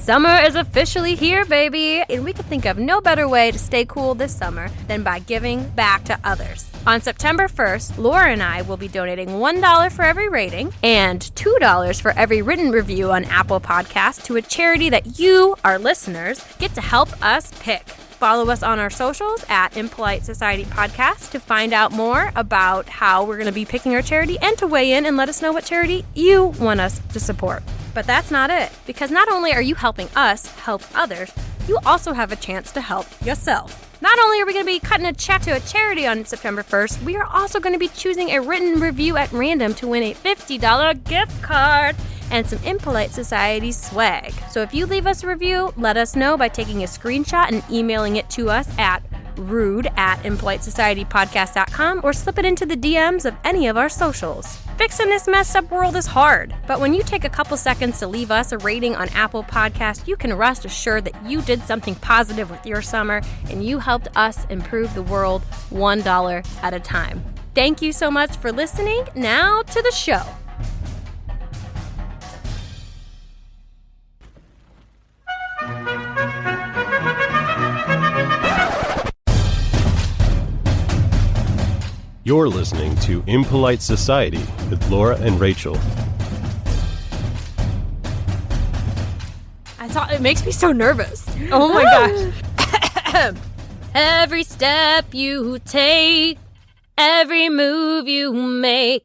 Summer is officially here, baby, and we could think of no better way to stay cool this summer than by giving back to others. On September 1st, Laura and I will be donating $1 for every rating and $2 for every written review on Apple Podcasts to a charity that you, our listeners, get to help us pick. Follow us on our socials at Impolite Society Podcast to find out more about how we're going to be picking our charity and to weigh in and let us know what charity you want us to support. But that's not it, because not only are you helping us help others, you also have a chance to help yourself. Not only are we going to be cutting a check to a charity on September 1st, we are also going to be choosing a written review at random to win a $50 gift card and some Impolite Society swag. So if you leave us a review, let us know by taking a screenshot and emailing it to us at rude@impolitesocietypodcast.com or slip it into the DMs of any of our socials. Fixing this messed up world is hard, but when you take a couple seconds to leave us a rating on Apple Podcasts, you can rest assured that you did something positive with your summer and you helped us improve the world $1 at a time. Thank you so much for listening. Now to the show. You're listening to Impolite Society with Laura and Rachel. It makes me so nervous. Oh my gosh. Every step you take, every move you make,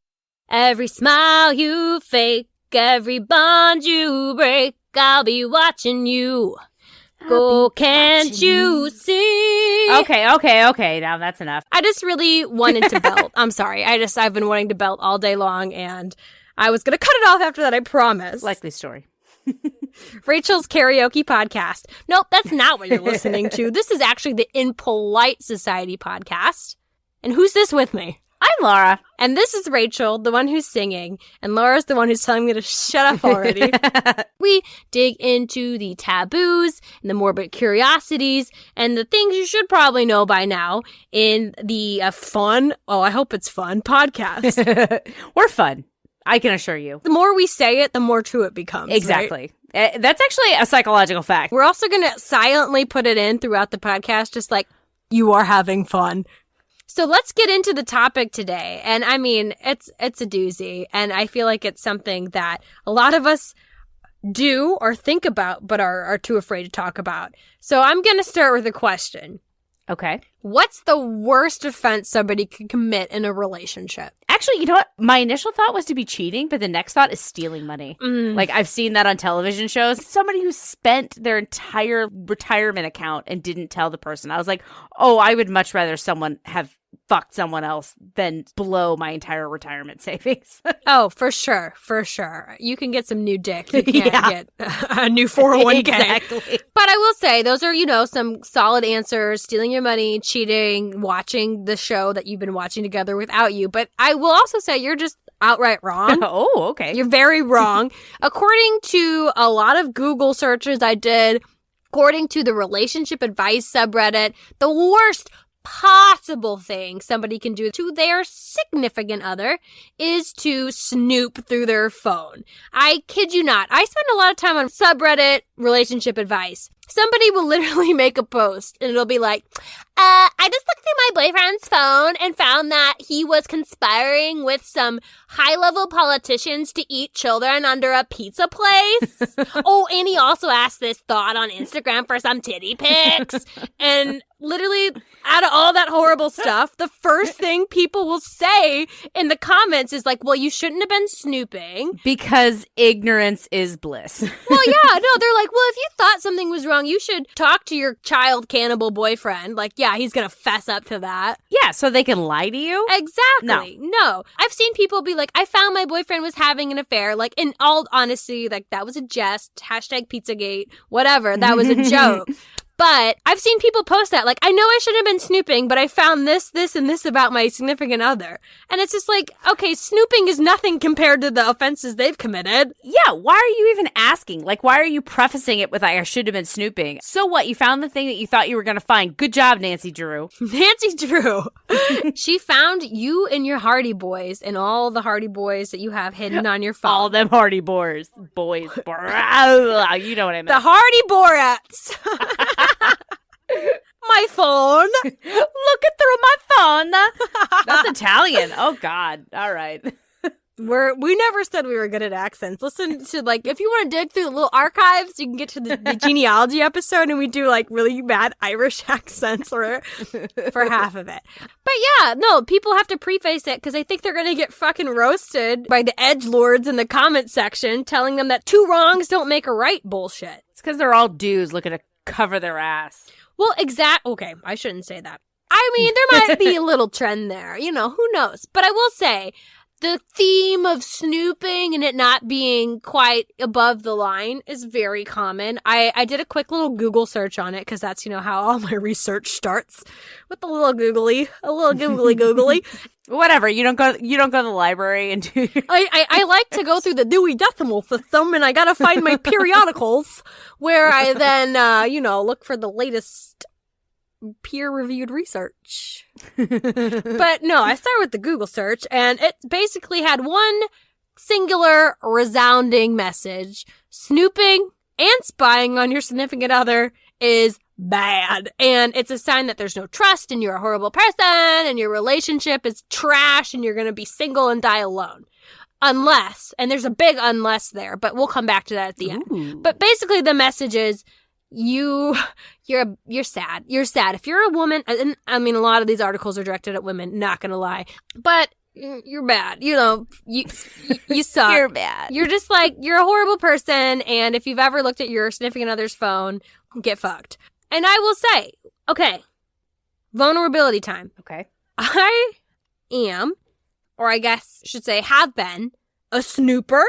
every smile you fake, every bond you break, I'll be watching you. Go, can't you see? Okay. Now that's enough. I just really wanted to belt. I'm sorry. I've been wanting to belt all day long, and I was going to cut it off after that, I promise. Likely story. Rachel's karaoke podcast. Nope, that's not what you're listening to. This is actually the Impolite Society podcast. And who's this with me? I'm Laura. And this is Rachel, the one who's singing. And Laura's the one who's telling me to shut up already. We dig into the taboos and the morbid curiosities and the things you should probably know by now in the fun, I hope it's fun, podcast. We're fun. I can assure you. The more we say it, the more true it becomes. Exactly. Right? That's actually a psychological fact. We're also going to silently put it in throughout the podcast, just like, you are having fun. So let's get into the topic today. And I mean, it's a doozy. And I feel like it's something that a lot of us do or think about, but are too afraid to talk about. So I'm going to start with a question. Okay. What's the worst offense somebody could commit in a relationship? Actually, you know what? My initial thought was to be cheating, but the next thought is stealing money. Like, I've seen that on television shows. Somebody who spent their entire retirement account and didn't tell the person. I was like, oh, I would much rather someone have fucked someone else than blow my entire retirement savings. Oh, for sure. For sure. You can get some new dick. You can't get a new 401k. Exactly. But I will say, those are, some solid answers. Stealing your money, cheating, watching the show that you've been watching together without you. But I will also say you're just outright wrong. Oh, okay. You're very wrong. According to a lot of Google searches I did, according to the relationship advice subreddit, the worst possible thing somebody can do to their significant other is to snoop through their phone. I kid you not. I spend a lot of time on subreddit relationship advice. Somebody will literally make a post and it'll be like, I just looked through my boyfriend's phone and found that he was conspiring with some high-level politicians to eat children under a pizza place. Oh, and he also asked this thought on Instagram for some titty pics. And literally, out of all that horrible stuff, the first thing people will say in the comments is like, well, you shouldn't have been snooping. Because ignorance is bliss. Well, yeah, no, they're like, well, if you thought something was wrong, you should talk to your child cannibal boyfriend. Like, yeah, he's going to fess up to that. Yeah, so they can lie to you? Exactly. No. I've seen people be like, I found my boyfriend was having an affair. Like, in all honesty, like, that was a jest. Hashtag Pizzagate. Whatever. That was a joke. But I've seen people post that. Like, I know I shouldn't have been snooping, but I found this, and this about my significant other. And it's just like, okay, snooping is nothing compared to the offenses they've committed. Yeah, why are you even asking? Like, why are you prefacing it with, like, I should have been snooping? So what? You found the thing that you thought you were going to find. Good job, Nancy Drew. Nancy Drew. She found you and your Hardy Boys and all the Hardy Boys that you have hidden on your phone. All them Hardy Boys. Boys. You know what I meant. The Hardy Borats. My phone. Looking through my phone. That's Italian. Oh, God. All right. We never said we were good at accents. Listen to, like, if you want to dig through the little archives, you can get to the genealogy episode, and we do, like, really bad Irish accents for half of it. But yeah, no, people have to preface it because they think they're going to get fucking roasted by the edgelords in the comment section telling them that 2 wrongs don't make a right bullshit. It's because they're all dudes looking to cover their ass. Well, okay, I shouldn't say that. I mean, there might be a little trend there. You know, who knows? But I will say, the theme of snooping and it not being quite above the line is very common. I did a quick little Google search on it because that's, you know, how all my research starts, with a little googly. Whatever. You don't go to the library and do. I like to go through the Dewey Decimal System, and I gotta find my periodicals where I then look for the latest peer-reviewed research. But no, I started with the Google search, and it basically had one singular resounding message: snooping and spying on your significant other is bad, and it's a sign that there's no trust and you're a horrible person and your relationship is trash and you're going to be single and die alone. Unless, and there's a big unless there, but we'll come back to that at the end. But basically the message is you're sad. You're sad. If you're a woman, and I mean, a lot of these articles are directed at women, not gonna lie, but you're bad. You know, you suck. You're bad. You're just like, you're a horrible person, and if you've ever looked at your significant other's phone, get fucked. And I will say, okay, vulnerability time. Okay. I am, or I guess should say have been, a snooper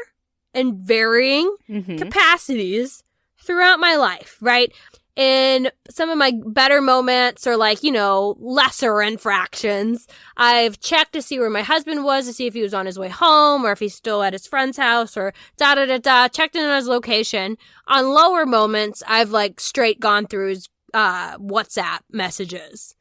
in varying capacities throughout my life, right? In some of my better moments or like, you know, lesser infractions, I've checked to see where my husband was, to see if he was on his way home or if he's still at his friend's house or checked in on his location. On lower moments, I've like straight gone through his WhatsApp messages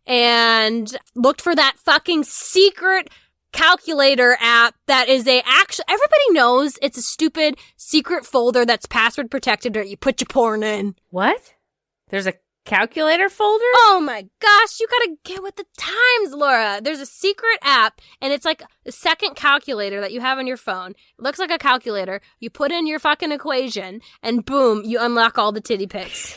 and looked for that fucking secret calculator app that is everybody knows it's a stupid secret folder that's password protected or you put your porn in. What? There's a calculator folder? Oh my gosh, you gotta get with the times, Laura. There's a secret app, and it's like a second calculator that you have on your phone. It looks like a calculator. You put in your fucking equation, and boom, you unlock all the titty pics.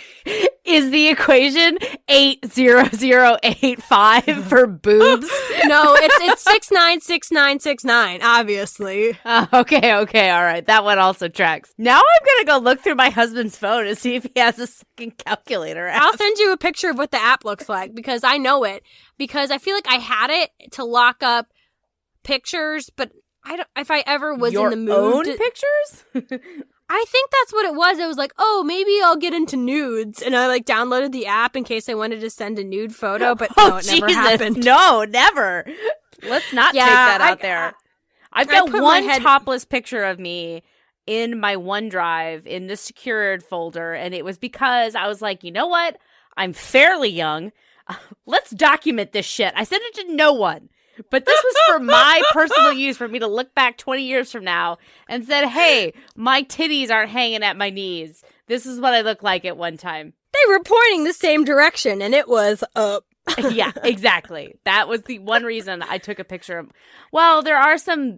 Is the equation 80085 for boobs? No, it's 696969, obviously. Okay, all right. That one also tracks. Now I'm gonna go look through my husband's phone to see if he has a second calculator app. I'll send you a picture of what the app looks like because I know it. Because I feel like I had it to lock up pictures, but I don't. If I ever was Your in the mood, own pictures. I think that's what it was. It was like, oh, maybe I'll get into nudes. And I like downloaded the app in case I wanted to send a nude photo, but no, it never happened. No, never. Let's not take that out there. I've got one topless picture of me in my OneDrive in the secured folder, and it was because I was like, you know what? I'm fairly young. Let's document this shit. I sent it to no one. But this was for my personal use, for me to look back 20 years from now and said, hey, my titties aren't hanging at my knees. This is what I look like at one time. They were pointing the same direction, and it was up. Yeah, exactly. That was the one reason I took a picture of. Well, there are some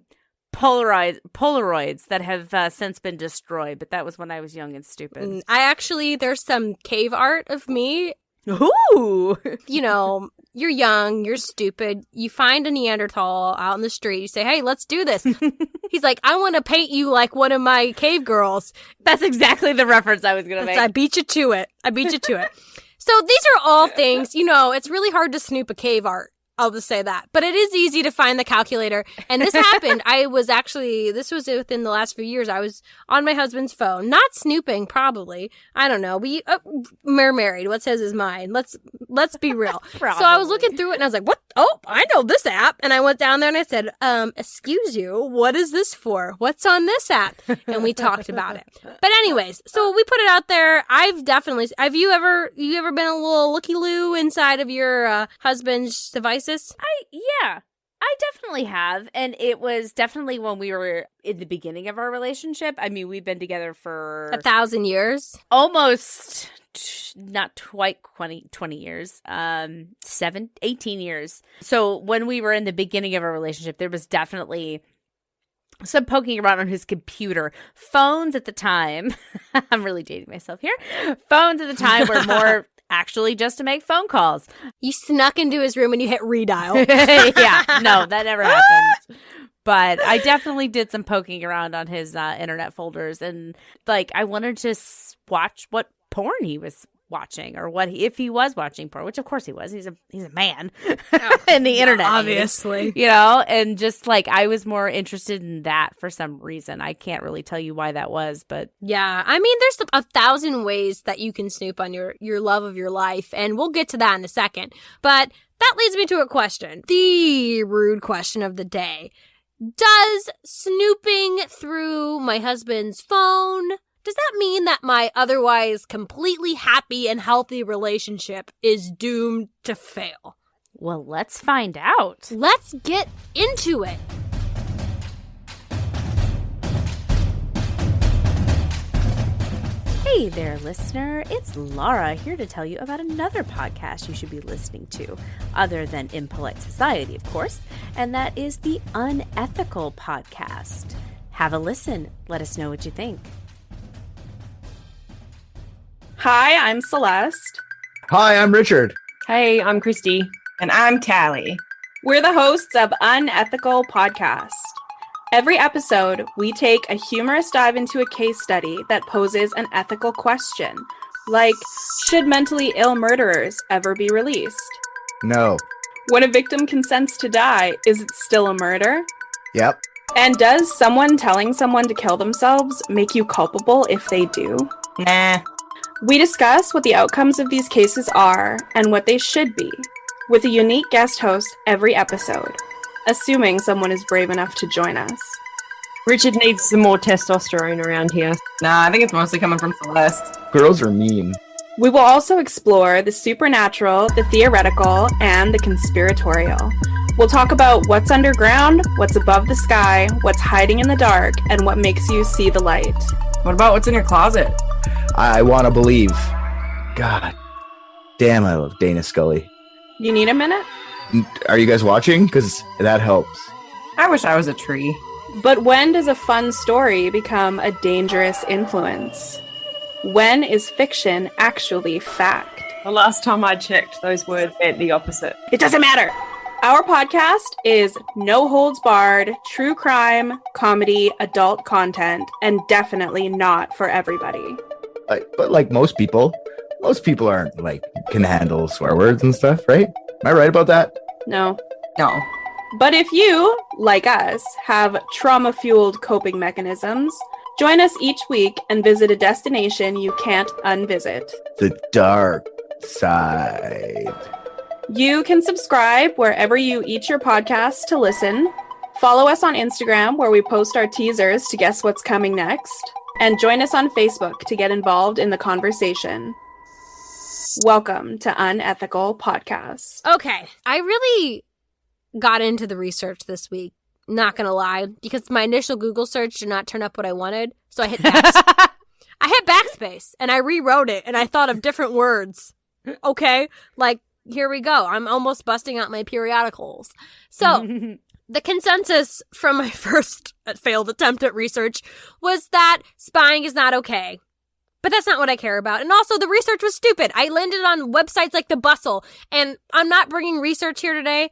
Polaroids that have since been destroyed, but that was when I was young and stupid. There's some cave art of me. Ooh! You know, you're young, you're stupid, you find a Neanderthal out in the street, you say, hey, let's do this. He's like, I want to paint you like one of my cave girls. That's exactly the reference I was going to make. I beat you to it. So these are all things, you know, it's really hard to snoop a cave art. I'll just say that. But it is easy to find the calculator. And this happened. This was within the last few years. I was on my husband's phone, not snooping, probably. I don't know. We're married. What says is mine? Let's be real. So I was looking through it and I was like, what? Oh, I know this app. And I went down there and I said, excuse you, what is this for? What's on this app? And we talked about it. But anyways, so we put it out there. Have you ever been a little looky-loo inside of your husband's devices? I definitely have. And it was definitely when we were in the beginning of our relationship. I mean, we've been together for 1,000 years. Almost, not quite 20 years, 18 years. So when we were in the beginning of our relationship, there was definitely some poking around on his computer. Phones at the time, I'm really dating myself here. Phones at the time were more actually just to make phone calls. You snuck into his room and you hit redial. Yeah, no, that never happened. But I definitely did some poking around on his internet folders, and like I wanted to watch what porn he was watching, or if he was watching porn, which of course he was. He's a man in the internet, obviously, and just like I was more interested in that for some reason. I can't really tell you why that was, but yeah, I mean, there's 1,000 ways that you can snoop on your love of your life, and we'll get to that in a second. But that leads me to a question, the rude question of the day. Does snooping through my husband's phone, does that mean that my otherwise completely happy and healthy relationship is doomed to fail? Well, let's find out. Let's get into it. Hey there, listener. It's Laura here to tell you about another podcast you should be listening to, other than Impolite Society, of course, and that is the Unethical Podcast. Have a listen. Let us know what you think. Hi, I'm Celeste. Hi, I'm Richard. Hey, I'm Christy. And I'm Tally. We're the hosts of Unethical Podcast. Every episode, we take a humorous dive into a case study that poses an ethical question, like, should mentally ill murderers ever be released? No. When a victim consents to die, is it still a murder? Yep. And does someone telling someone to kill themselves make you culpable if they do? Nah. We discuss what the outcomes of these cases are and what they should be, with a unique guest host every episode, assuming someone is brave enough to join us. Richard needs some more testosterone around here. Nah, I think it's mostly coming from Celeste. Girls are mean. We will also explore the supernatural, the theoretical, and the conspiratorial. We'll talk about what's underground, what's above the sky, what's hiding in the dark, and what makes you see the light. What about what's in your closet? I want to believe. God damn, I love Dana Scully. You need a minute? Are you guys watching? Because that helps. I wish I was a tree. But when does a fun story become a dangerous influence? When is fiction actually fact? The last time I checked, those words meant the opposite. It doesn't matter. Our podcast is no holds barred, true crime, comedy, adult content, and definitely not for everybody. But like most people aren't like can handle swear words and stuff, right? Am I right about that? No. No. But if you, like us, have trauma-fueled coping mechanisms, join us each week and visit a destination you can't unvisit. The dark side. You can subscribe wherever you eat your podcasts to listen. Follow us on Instagram, where we post our teasers to guess what's coming next. And join us on Facebook to get involved in the conversation. Welcome to Unethical Podcast. Okay, I really got into the research this week, not gonna lie, because my initial Google search did not turn up what I wanted, so I hit backspace, and I rewrote it, and I thought of different words. Okay, like, here we go. I'm almost busting out my periodicals. So, the consensus from my first failed attempt at research was that spying is not okay. But that's not what I care about. And also, the research was stupid. I landed on websites like The Bustle, and I'm not bringing research here today.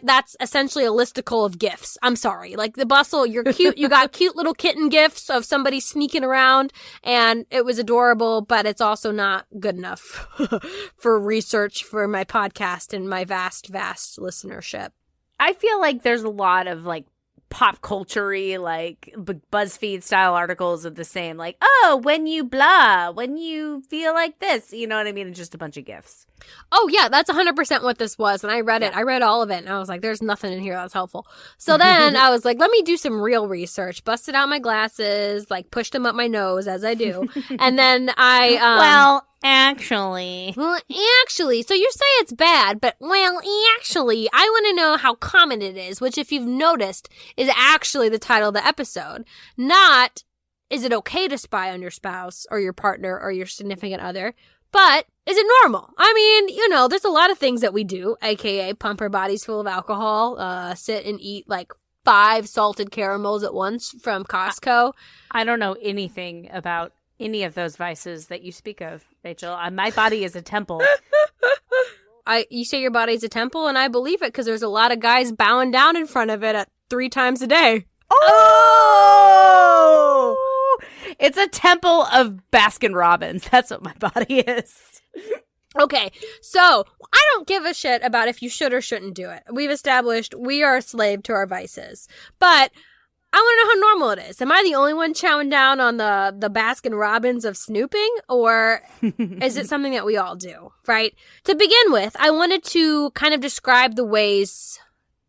that's essentially a listicle of gifs. I'm sorry. Like the bustle, you're cute. You got cute little kitten gifs of somebody sneaking around, and it was adorable, but it's also not good enough for research for my podcast and my vast listenership. I feel like there's a lot of like pop culture-y, like BuzzFeed style articles of the same, like, oh, when you blah, when you feel like this, you know what I mean? It's just a bunch of gifts. Oh, yeah, that's 100% what this was. And I read it. I read all of it. And I was like, there's nothing in here that's helpful. So then I was like, let me do some real research. Busted out my glasses, like pushed them up my nose as I do. And then I... Well, actually, so you say it's bad, but actually, I want to know how common it is, which if you've noticed is actually the title of the episode. Not, is it okay to spy on your spouse or your partner or your significant other? But is it normal? I mean, you know, there's a lot of things that we do, aka pump our bodies full of alcohol, sit and eat like 5 salted caramels at once from Costco. I don't know anything about any of those vices that you speak of, Rachel. My body is a temple. You say your body's a temple, and I believe it because there's a lot of guys bowing down in front of it at 3 times a day. Oh! It's a temple of Baskin Robbins. That's what my body is. Okay, so I don't give a shit about if you should or shouldn't do it. We've established we are a slave to our vices. But I want to know how normal it is. Am I the only one chowing down on the Baskin Robbins of snooping? Or is it something that we all do, right? To begin with, I wanted to kind of describe the ways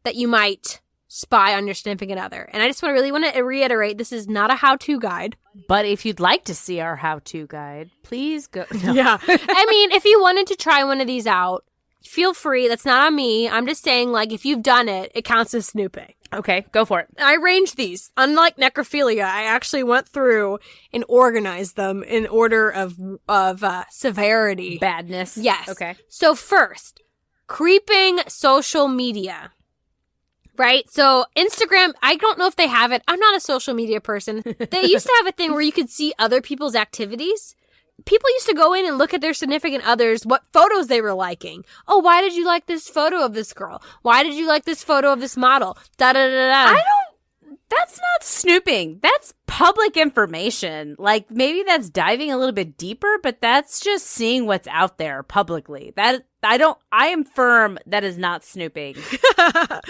that you might spy on your significant other. And I just really want to reiterate, this is not a how-to guide. But if you'd like to see our how-to guide, please go. No. Yeah. I mean, if you wanted to try one of these out, feel free. That's not on me. I'm just saying, like, if you've done it, it counts as snooping. Okay, go for it. I arranged these. Unlike necrophilia, I actually went through and organized them in order of severity. Badness. Yes. Okay. So first, creeping social media. Right? So Instagram, I don't know if they have it. I'm not a social media person. They used to have a thing where you could see other people's activities. People used to go in and look at their significant others, what photos they were liking. Oh, why did you like this photo of this girl? Why did you like this photo of this model? Da-da-da-da. That's not snooping. That's public information. Like, maybe that's diving a little bit deeper, but that's just seeing what's out there publicly. I am firm that is not snooping. Yeah,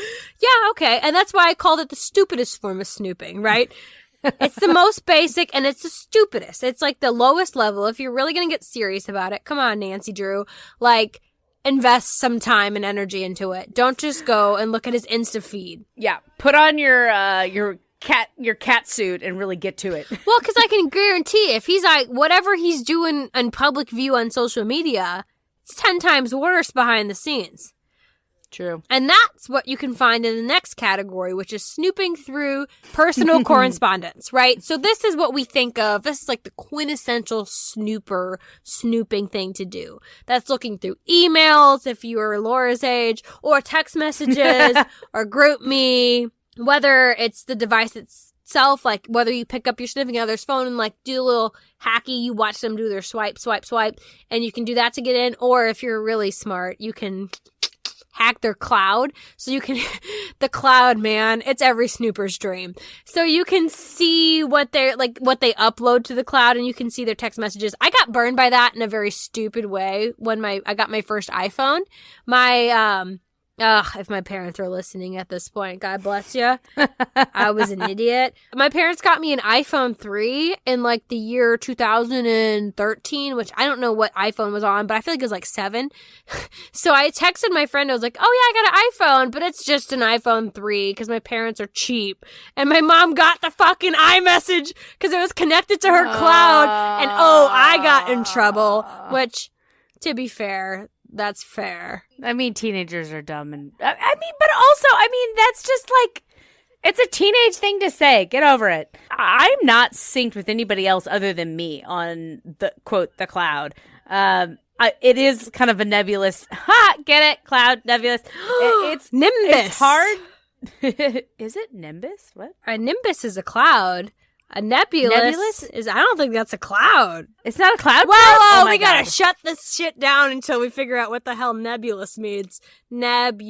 okay. And that's why I called it the stupidest form of snooping, right? It's the most basic and it's the stupidest. It's like the lowest level. If you're really going to get serious about it, come on, Nancy Drew. Like, invest some time and energy into it. Don't just go and look at his Insta feed. Yeah, put on your cat suit and really get to it. Well, because I can guarantee if he's like, whatever he's doing in public view on social media, it's 10 times worse behind the scenes. True. And that's what you can find in the next category, which is snooping through personal correspondence, right? So this is what we think of. This is like the quintessential snooping thing to do. That's looking through emails, if you are Laura's age, or text messages, or GroupMe, whether it's the device itself, like whether you pick up your significant other's phone and like do a little hacky, you watch them do their swipe, and you can do that to get in, or if you're really smart, you can hack their cloud. So you can, the cloud, man, it's every snooper's dream. So you can see what they upload to the cloud, and you can see their text messages. I got burned by that in a very stupid way when I got my first iPhone. If my parents are listening at this point, God bless you. I was an idiot. My parents got me an iPhone 3 in like the year 2013, which I don't know what iPhone was on, but I feel like it was like 7. So I texted my friend. I was like, oh yeah, I got an iPhone, but it's just an iPhone 3 because my parents are cheap. And my mom got the fucking iMessage because it was connected to her cloud. And I got in trouble, which, to be fair, that's fair. I mean, teenagers are dumb, and but also, that's just like, it's a teenage thing to say. Get over it. I'm not synced with anybody else other than me on the quote the cloud. It is kind of a nebulous. Get it? Cloud, nebulous. It's Nimbus. It's hard. Is it Nimbus? What? A Nimbus is a cloud. A nebulous is, I don't think that's a cloud. It's not a cloud. Whoa, Oh my we gotta God. shut this shit down until we figure out what the hell nebulous means. Nebulous.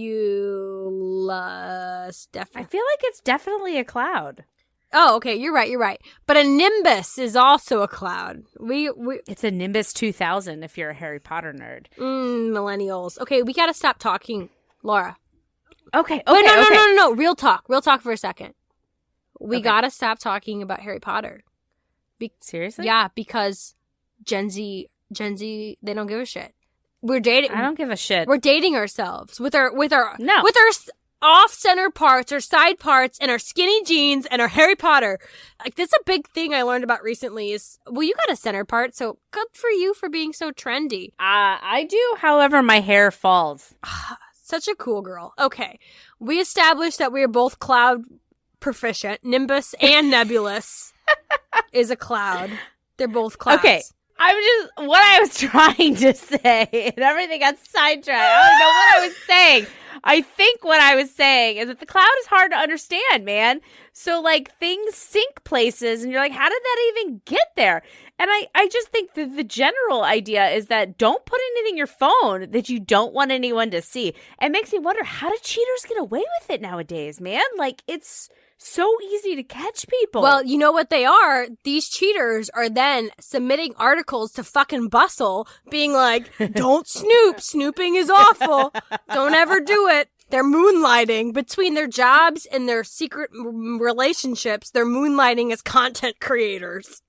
I feel like it's definitely a cloud. Oh, okay, you're right. But a nimbus is also a cloud. It's a Nimbus 2000 if you're a Harry Potter nerd. Millennials. Okay, we gotta stop talking, Laura. Okay. Wait, no. Real talk for a second. We Okay. gotta stop talking about Harry Potter. Seriously? Yeah, because Gen Z, they don't give a shit. We're dating. I don't give a shit. We're dating ourselves with our No. off-center parts, our side parts, and our skinny jeans and our Harry Potter. Like, this is a big thing I learned about recently is, well, you got a center part, so good for you for being so trendy. I do, however, my hair falls. Such a cool girl. Okay, we established that we are both cloud proficient. Nimbus and nebulous is a cloud. They're both clouds. Okay. What I was trying to say, and everything got sidetracked. I don't know what I was saying. I think what I was saying is that the cloud is hard to understand, man. So, like, things sink places, and you're like, how did that even get there? And I just think that the general idea is that don't put anything in your phone that you don't want anyone to see. It makes me wonder, how do cheaters get away with it nowadays, man? Like, it's so easy to catch people. Well, you know what they are? These cheaters are then submitting articles to fucking Bustle, being like, don't snoop. Snooping is awful. Don't ever do it. They're moonlighting between their jobs and their secret relationships. They're moonlighting as content creators.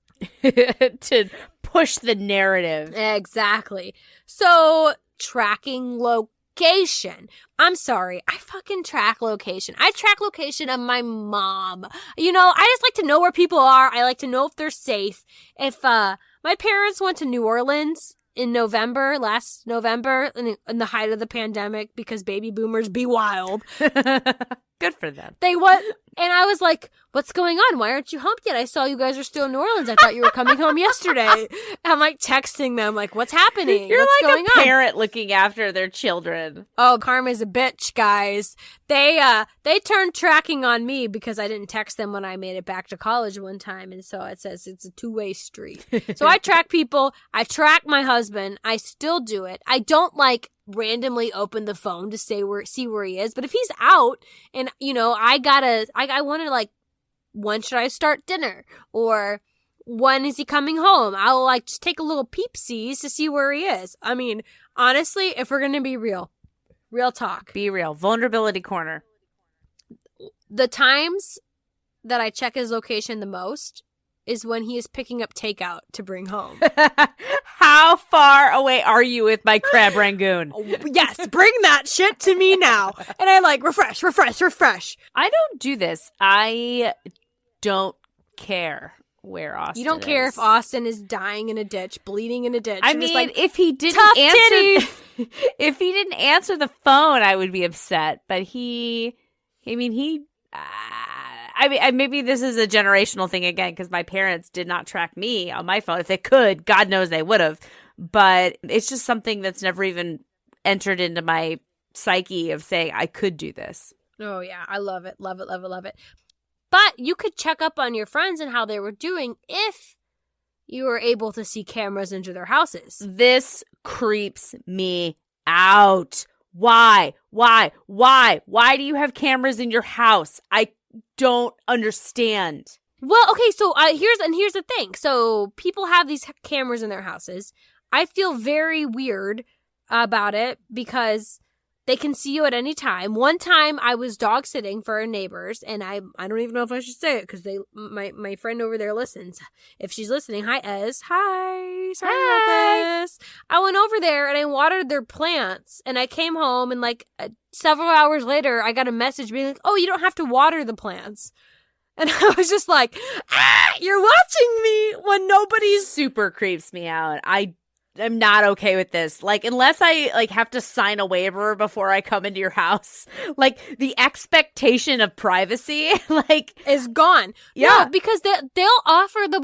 to push the narrative. Exactly. So, tracking location. I'm sorry. I fucking track location. I track location of my mom. You know, I just like to know where people are. I like to know if they're safe. If my parents went to New Orleans in last November, in the height of the pandemic, because baby boomers be wild. Good for them. They went, and I was like, what's going on? Why aren't you home yet? I saw you guys are still in New Orleans. I thought you were coming home yesterday. I'm like texting them, like, what's happening? You're what's like going a on? parent looking after their children. Oh, karma's a bitch, guys. They turned tracking on me because I didn't text them when I made it back to college one time, and so it says it's a two-way street. So I track people. I track my husband. I still do it. I don't like randomly open the phone to see where he is, but if he's out and you know I want to, like, when should I start dinner, or when is he coming home, I'll like just take a little peep-sees to see where he is. I mean, honestly, if we're gonna be real talk, Be real. Vulnerability corner. the times that I check his location the most is when he is picking up takeout to bring home. How far away are you with my crab rangoon? Yes, bring that shit to me now. And I like refresh. I don't do this. I don't care where Austin You don't care is. if Austin is dying in a ditch, bleeding in a ditch. I You're just mean, like, if he didn't tough answer, if he didn't answer the phone, I would be upset. But maybe this is a generational thing again, because my parents did not track me on my phone. If they could, God knows they would have. But it's just something that's never even entered into my psyche of saying I could do this. oh yeah, I love it. But you could check up on your friends and how they were doing if you were able to see cameras into their houses. This creeps me out. Why? Why do you have cameras in your house? I don't understand. Well, okay, so here's the thing. So people have these cameras in their houses. I feel very weird about it because they can see you at any time. One time I was dog sitting for our neighbors, and I don't even know if I should say it because my friend over there listens. If she's listening, hi Ez. Hi. Sorry about this. I went over there and I watered their plants, and I came home and like several hours later I got a message being like, "Oh, you don't have to water the plants." And I was just like, you're watching me when nobody's... Super creeps me out. I'm not okay with this. Like, unless I like have to sign a waiver before I come into your house, like the expectation of privacy, like, is gone. Yeah. No, because they'll be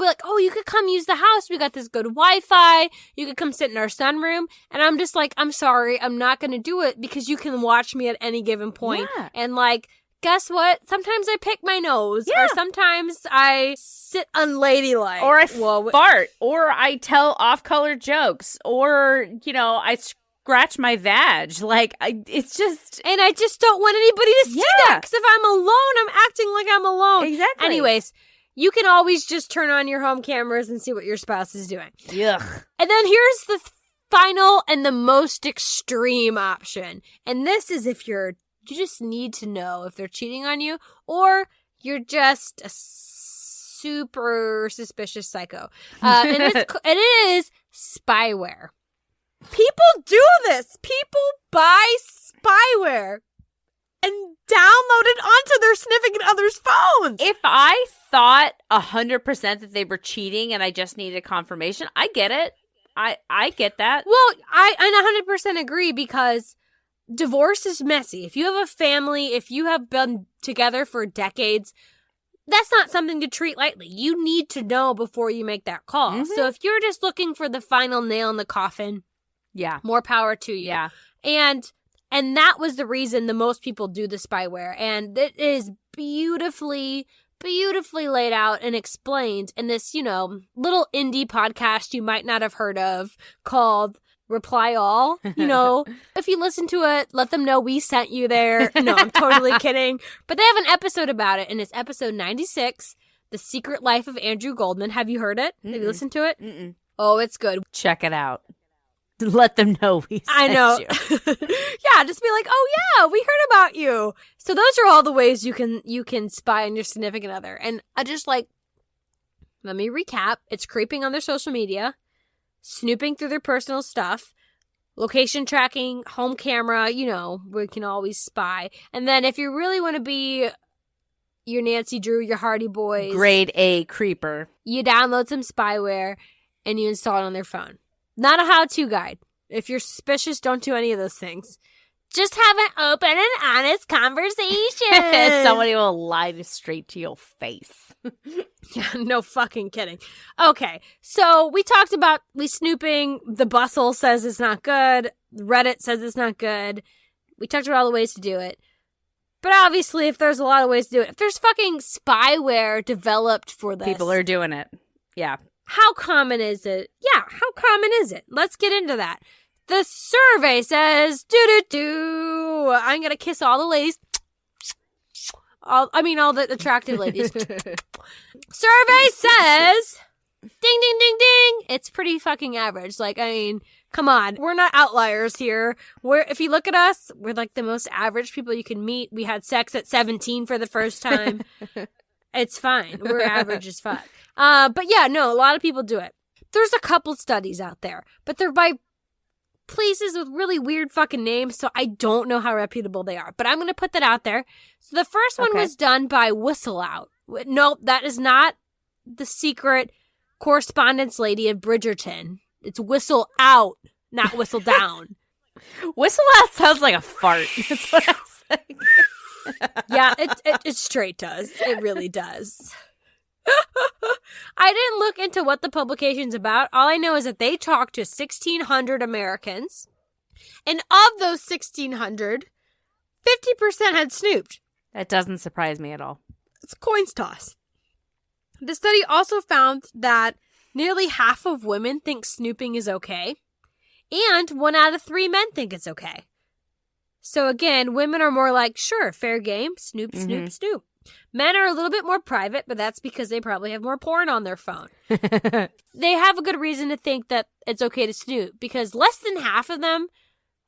like, oh, you could come use the house. We got this good Wi-Fi. You could come sit in our sunroom. And I'm just like, I'm sorry, I'm not going to do it because you can watch me at any given point. Yeah. And like, guess what? Sometimes I pick my nose. Or sometimes I sit unladylike. Or I fart. Or I tell off-color jokes. Or, I scratch my vag. Like, it's just... And I just don't want anybody to see that. Because if I'm alone, I'm acting like I'm alone. Exactly. Anyways, you can always just turn on your home cameras and see what your spouse is doing. Yuck. And then here's the final and the most extreme option. And this is if you just need to know if they're cheating on you or you're just a super suspicious psycho. And it is spyware. People do this. People buy spyware and download it onto their significant other's phones. If I thought 100% that they were cheating and I just needed confirmation, I get it. I get that. Well, I 100% agree because divorce is messy. If you have a family, if you have been together for decades, that's not something to treat lightly. You need to know before you make that call. Mm-hmm. So if you're just looking for the final nail in the coffin, more power to you. Yeah. And that was the reason the most people do the spyware. And it is beautifully laid out and explained in this, little indie podcast you might not have heard of called Reply All. If you listen to it, let them know we sent you there. No, I'm totally kidding. But they have an episode about it, and it's episode 96, The Secret Life of Andrew Goldman. Have you heard it? Mm-mm. Have you listened to it? Mm-mm. Oh, it's good. Check it out. Let them know we sent I know. you. Yeah, just be like, oh yeah, we heard about you. So those are all the ways you can spy on your significant other. And I just let me recap. It's creeping on their social media, snooping through their personal stuff, location tracking, home camera, we can always spy. And then if you really want to be your Nancy Drew, your Hardy Boys, grade A creeper, you download some spyware and you install it on their phone. Not a how-to guide. If you're suspicious, don't do any of those things. Just have an open and honest conversation. And somebody will lie straight to your face. Yeah, no fucking kidding. Okay, so we talked about snooping. The Bustle says it's not good. Reddit says it's not good. We talked about all the ways to do it. But obviously, if there's a lot of ways to do it, if there's fucking spyware developed for this. People are doing it. Yeah. How common is it? Yeah, how common is it? Let's get into that. The survey says, I'm going to kiss all the ladies. All the attractive ladies. Survey says, ding, ding, ding, ding. It's pretty fucking average. Come on. We're not outliers here. If you look at us, we're like the most average people you can meet. We had sex at 17 for the first time. It's fine. We're average as fuck. But yeah, no, a lot of people do it. There's a couple studies out there, but they're by places with really weird fucking names, so I don't know how reputable they are. But I'm going to put that out there. So the first one was done by Whistle Out. No, that is not the secret correspondence lady of Bridgerton. It's Whistle Out, not Whistle Down. Whistle Out sounds like a fart. That's what I'm saying. Yeah, it straight does. It really does. I didn't look into what the publication's about. All I know is that they talked to 1,600 Americans. And of those 1,600, 50% had snooped. That doesn't surprise me at all. It's a coin's toss. The study also found that nearly half of women think snooping is okay. And 1 out of 3 men think it's okay. So again, women are more like, sure, fair game, snoop, snoop, snoop. Men are a little bit more private, but that's because they probably have more porn on their phone. They have a good reason to think that it's okay to snoop because less than half of them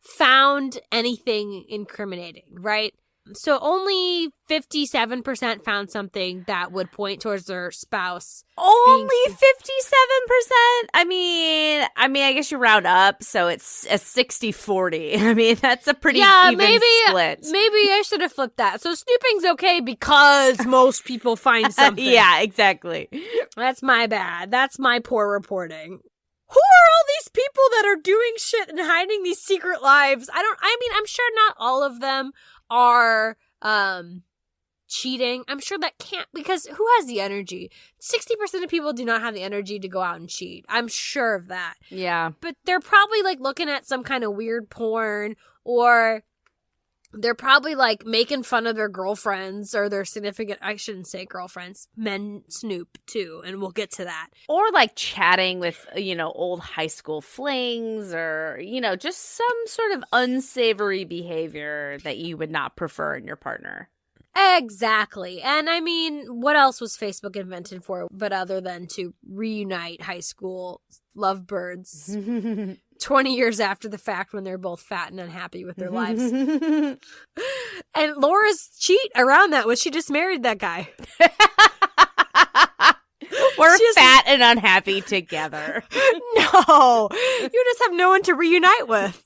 found anything incriminating, right? So only 57% found something that would point towards their spouse. Only 57%? I mean, I guess you round up, so it's a 60-40. I mean, that's a pretty even split. Maybe I should have flipped that. So snooping's okay because most people find something. Yeah, exactly. That's my bad. That's my poor reporting. Who are all these people that are doing shit and hiding these secret lives? I'm sure not all of them are cheating. I'm sure that can't, because who has the energy? 60% of people do not have the energy to go out and cheat. I'm sure of that. Yeah. But they're probably looking at some kind of weird porn or They're probably like making fun of their girlfriends or their significant, I shouldn't say girlfriends, men Snoop too, and we'll get to that. Or like chatting with, old high school flings or, just some sort of unsavory behavior that you would not prefer in your partner. Exactly. And I mean, what else was Facebook invented for but other than to reunite high school lovebirds 20 years after the fact when they're both fat and unhappy with their lives. And Laura's cheat around that was she just married that guy. We're fat and unhappy together. No, you just have no one to reunite with.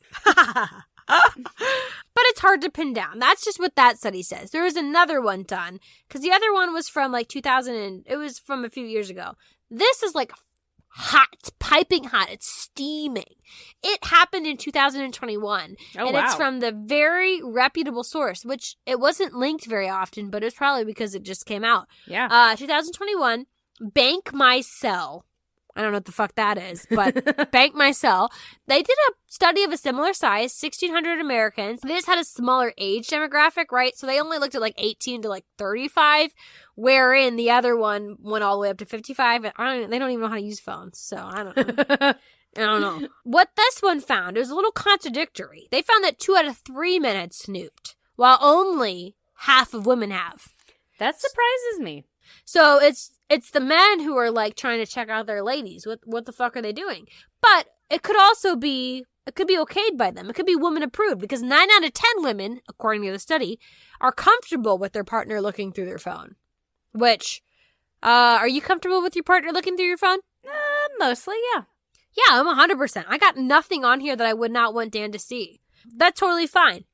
But it's hard to pin down. That's just what that study says. There was another one done because the other one was from like 2000 and it was from a few years ago. This is like hot, piping hot. It's steaming. It happened in 2021. Oh, and wow. It's from the very reputable source, which it wasn't linked very often, but it's probably because it just came out. Yeah. 2021, Bank My Cell. I don't know what the fuck that is, but Bank My Cell. They did a study of a similar size, 1,600 Americans. They just had a smaller age demographic, right? So they only looked at like 18 to like 35, wherein the other one went all the way up to 55. They don't even know how to use phones, so I don't know. I don't know. What this one found, it was a little contradictory. They found that 2 out of 3 men had snooped, while only half of women have. That surprises me. So it's the men who are like trying to check out their ladies. What the fuck are they doing? But it could be okayed by them. It could be woman approved because 9 out of 10 women, according to the study, are comfortable with their partner looking through their phone. Which, are you comfortable with your partner looking through your phone? Mostly, yeah. Yeah, I'm 100%. I got nothing on here that I would not want Dan to see. That's totally fine.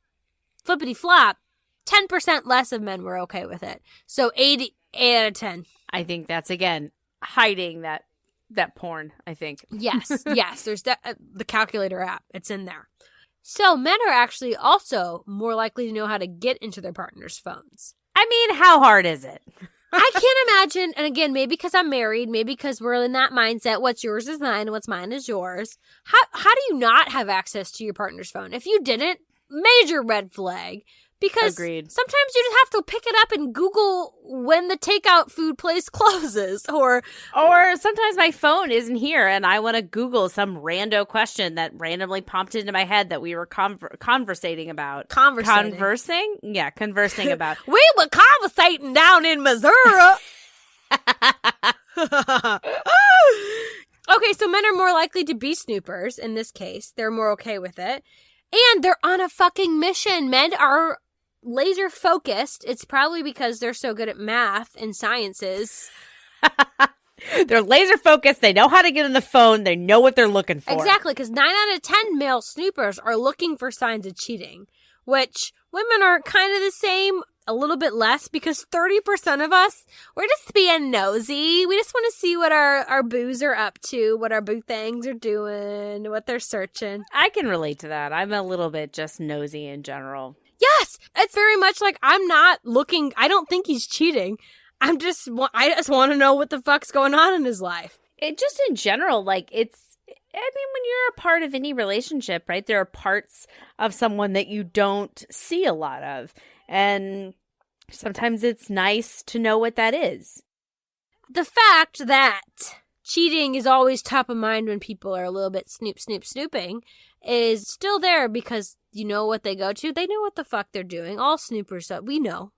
Flippity flop, 10% less of men were okay with it. So 8 out of 10. I think that's, again, hiding that porn, I think. Yes. There's the calculator app. It's in there. So men are actually also more likely to know how to get into their partner's phones. I mean, how hard is it? I can't imagine, and again, maybe because I'm married, maybe because we're in that mindset, what's yours is mine, what's mine is yours. How do you not have access to your partner's phone? If you didn't, major red flag. Because Agreed. Sometimes you just have to pick it up and Google when the takeout food place closes. Or sometimes my phone isn't here and I want to Google some rando question that randomly popped into my head that we were conversating about. Conversing? Yeah, conversing about. We were conversating down in Missouri. Okay, so men are more likely to be snoopers in this case. They're more okay with it. And they're on a fucking mission. Men are laser focused. It's probably because they're so good at math and sciences. They're laser focused. They know how to get on the phone. They know what they're looking for. Exactly, because 9 out of 10 male snoopers are looking for signs of cheating, which women are kind of the same, a little bit less, because 30% of us, we're just being nosy. We just want to see what our boos are up to, what our boo things are doing, what they're searching. I can relate to that. I'm a little bit just nosy in general. Yes, it's very much like I'm not looking. I don't think he's cheating. I just want to know what the fuck's going on in his life. It just in general, like when you're a part of any relationship, right? There are parts of someone that you don't see a lot of. And sometimes it's nice to know what that is. The fact that cheating is always top of mind when people are a little bit snooping is still there because you know what they go to. They know what the fuck they're doing. All snoopers, we know.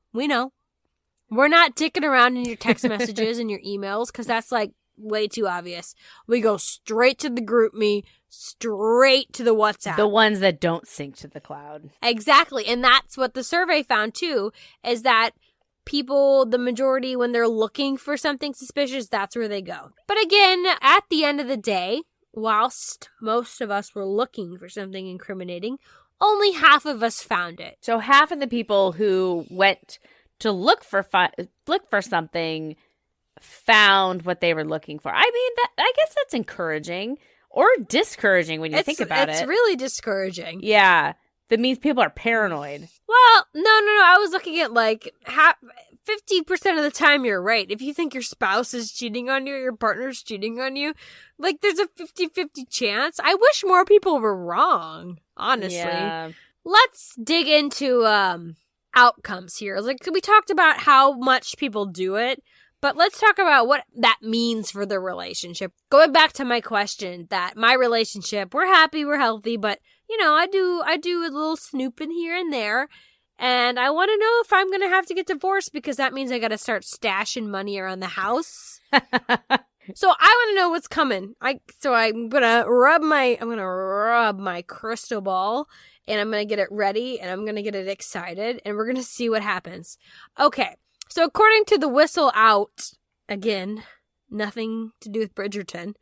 We're not dicking around in your text messages and your emails because that's like way too obvious. We go straight to the group me, straight to the WhatsApp. The ones that don't sync to the cloud. Exactly. And that's what the survey found too, is that people, the majority, when they're looking for something suspicious, that's where they go. But again, at the end of the day, whilst most of us were looking for something incriminating, only half of us found it. So half of the people who went to look for something found what they were looking for. I mean, I guess that's encouraging or discouraging when you think about it. It's really discouraging. Yeah. That means people are paranoid. Well, no. I was looking at like 50% of the time you're right. If you think your spouse is cheating on you, your partner's cheating on you, like there's a 50-50 chance. I wish more people were wrong, honestly. Yeah. let's dig into outcomes here. Like, we talked about how much people do it, but let's talk about what that means for the relationship. Going back to my question that my relationship, we're happy, we're healthy, but you know, I do a little snooping here and there. And I want to know if I'm going to have to get divorced because that means I got to start stashing money around the house. So I want to know what's coming. I'm going to rub my crystal ball and I'm going to get it ready and I'm going to get it excited and we're going to see what happens. Okay. So according to the Whistle Out, again, nothing to do with Bridgerton,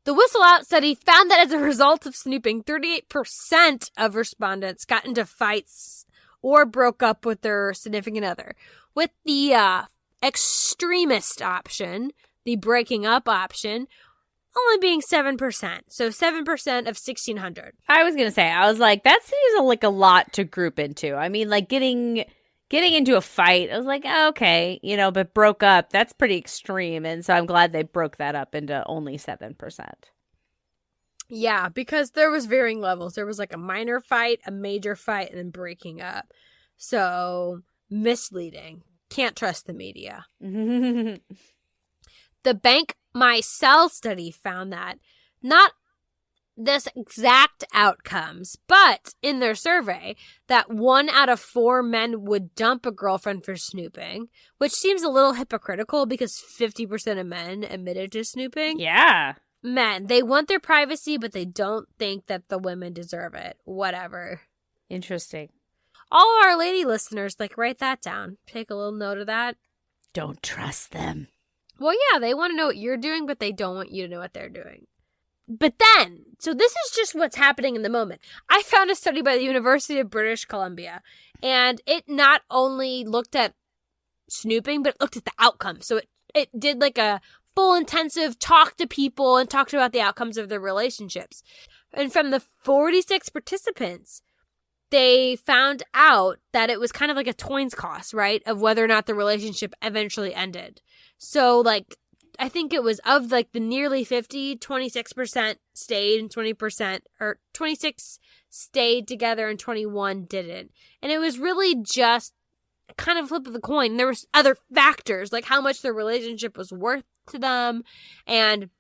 the Whistle Out study found that as a result of snooping, 38% of respondents got into fights or broke up with their significant other. With the extremist option, the breaking up option, only being 7%. So 7% of 1,600. I was going to say, I was like, that seems like a lot to group into. I mean, like getting into a fight, I was like, oh, okay, you know, but broke up, that's pretty extreme. And so I'm glad they broke that up into only 7%. Yeah, because there was varying levels. There was like a minor fight, a major fight, and then breaking up. So misleading. Can't trust the media. The Bank My Cell study found that not this exact outcomes, but in their survey that 1 out of 4 men would dump a girlfriend for snooping, which seems a little hypocritical because 50% of men admitted to snooping. Yeah. Men, they want their privacy, but they don't think that the women deserve it. Whatever. Interesting. All of our lady listeners, like, write that down. Take a little note of that. Don't trust them. Well, yeah, they want to know what you're doing, but they don't want you to know what they're doing. But then, so this is just what's happening in the moment. I found a study by the University of British Columbia, and it not only looked at snooping, but it looked at the outcomes. So it did like a full intensive talk to people and talked about the outcomes of their relationships. And from the 46 participants, they found out that it was kind of like a coin's toss, right? Of whether or not the relationship eventually ended. So like, I think it was of like the nearly 50, 26% stayed and 20%, or 26 stayed together and 21 didn't. And it was really just kind of a flip of the coin. There was other factors, like how much their relationship was worth to them. And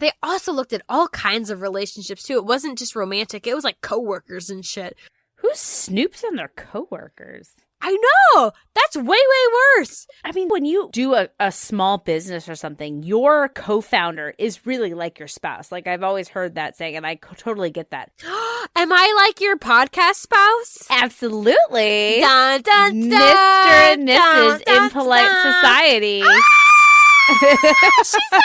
they also looked at all kinds of relationships too. It wasn't just romantic. It was like coworkers and shit. Who snoops on their coworkers? I know! That's way, way worse! I mean, when you do a small business or something, your co-founder is really like your spouse. Like, I've always heard that saying, and I totally get that. Am I like your podcast spouse? Absolutely. Dun, dun, dun, Mr. and Mrs. dun, dun, Impolite dun. Society. She said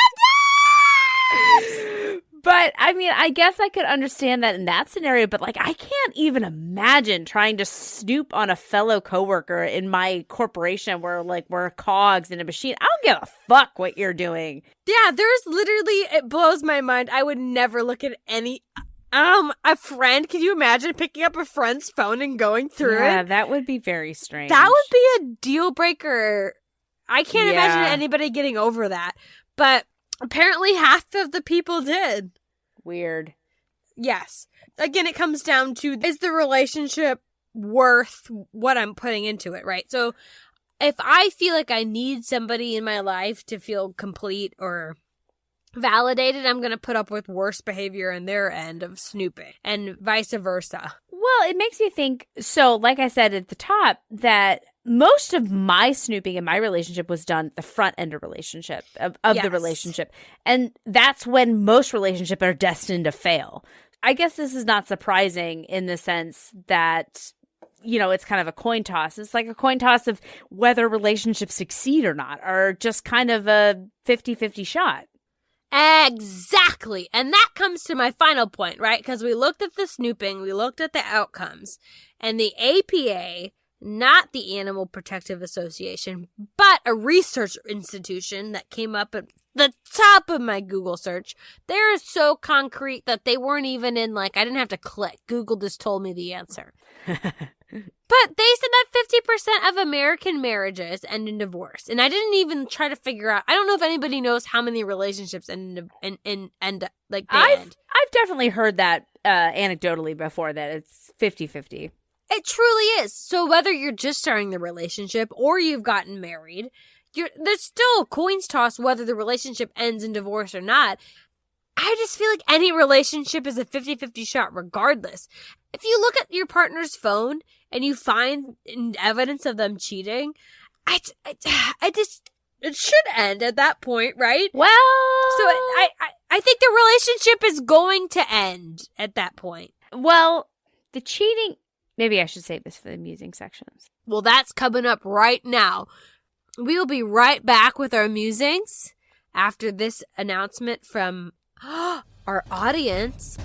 that! But, I mean, I guess I could understand that in that scenario, but, like, I can't even imagine trying to snoop on a fellow coworker in my corporation where, like, we're cogs in a machine. I don't give a fuck what you're doing. Yeah, there's literally, it blows my mind. I would never look at any, a friend. Can you imagine picking up a friend's phone and going through it? Yeah, that would be very strange. That would be a deal breaker. I can't imagine anybody getting over that. But apparently half of the people did. Weird. Yes. Again, it comes down to, is the relationship worth what I'm putting into it, right? So if I feel like I need somebody in my life to feel complete or validated, I'm going to put up with worse behavior on their end of snooping and vice versa. Well, it makes me think, so like I said at the top, that most of my snooping in my relationship was done at the front end of relationship of Yes. the relationship. And that's when most relationships are destined to fail. I guess this is not surprising in the sense that, you know, it's kind of a coin toss. It's like a coin toss of whether relationships succeed or not, or just kind of a 50-50 shot. Exactly. And that comes to my final point, right? Because we looked at the snooping, we looked at the outcomes, and the APA, not the Animal Protective Association, but a research institution that came up and the top of my Google search. They're so concrete that they weren't even in, like, I didn't have to click. Google just told me the answer. But they said that 50% of American marriages end in divorce. And I didn't even try to figure out. I don't know if anybody knows how many relationships end like they end. I've definitely heard that anecdotally before, that it's 50-50. It truly is. So whether you're just starting the relationship or you've gotten married, there's still coins tossed whether the relationship ends in divorce or not. I just feel like any relationship is a 50-50 shot regardless. If you look at your partner's phone and you find evidence of them cheating, it should end at that point, right? Well, so I think the relationship is going to end at that point. Well, the cheating, maybe I should save this for the musing sections. Well, that's coming up right now. We will be right back with our musings after this announcement from our audience.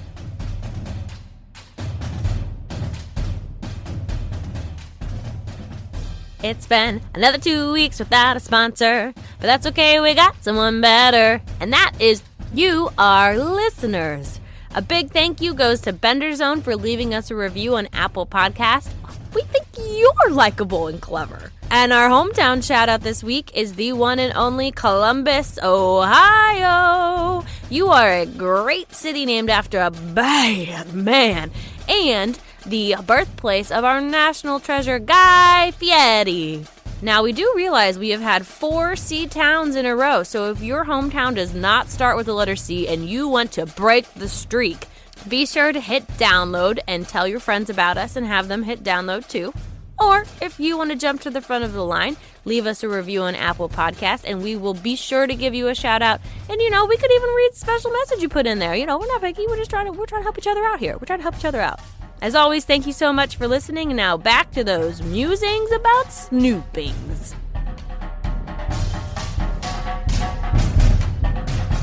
It's been another 2 weeks without a sponsor, but that's okay, we got someone better, and that is you, our listeners. A big thank you goes to Bender Zone for leaving us a review on Apple Podcast. We think you're likable and clever. And our hometown shout out this week is the one and only Columbus, Ohio. You are a great city named after a bad man and the birthplace of our national treasure, Guy Fieri. Now, we do realize we have had 4 C towns in a row, so if your hometown does not start with the letter C and you want to break the streak, be sure to hit download and tell your friends about us and have them hit download too. Or if you want to jump to the front of the line, leave us a review on Apple Podcast and we will be sure to give you a shout out. And we could even read the special message you put in there. We're not picky. We're trying to help each other out here. We're trying to help each other out. As always, thank you so much for listening. And now back to those musings about snoopings.